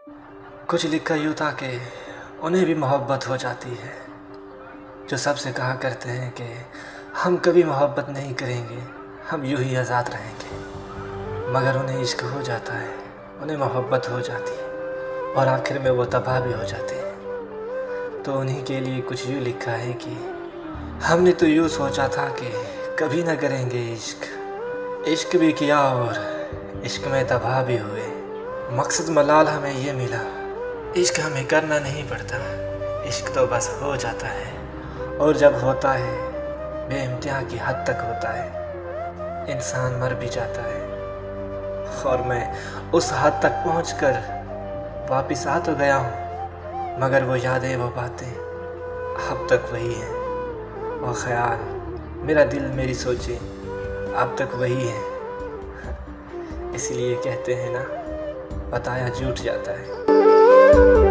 कुछ लिखा यूँ था कि उन्हें भी मोहब्बत हो जाती है, जो सबसे कहा करते हैं कि हम कभी मोहब्बत नहीं करेंगे, हम यूँ ही आज़ाद रहेंगे। मगर उन्हें इश्क हो जाता है, उन्हें मोहब्बत हो जाती है और आखिर में वो तबाह भी हो जाते हैं। तो उन्हीं के लिए कुछ यूँ लिखा है कि हमने तो यूँ सोचा था कि कभी ना करेंगे इश्क, इश्क भी किया और इश्क में तबाह भी हुए। मकसद मलाल हमें ये मिला, इश्क हमें करना नहीं पड़ता, इश्क तो बस हो जाता है। और जब होता है बेइंतहा की हद तक होता है, इंसान मर भी जाता है। और मैं उस हद तक पहुंचकर वापस आ तो गया हूँ, मगर वो यादें वो बातें अब तक वही हैं। वो ख्याल मेरा दिल मेरी सोचें अब तक वही है। इसलिए कहते हैं ना, बताया झूठ जाता है।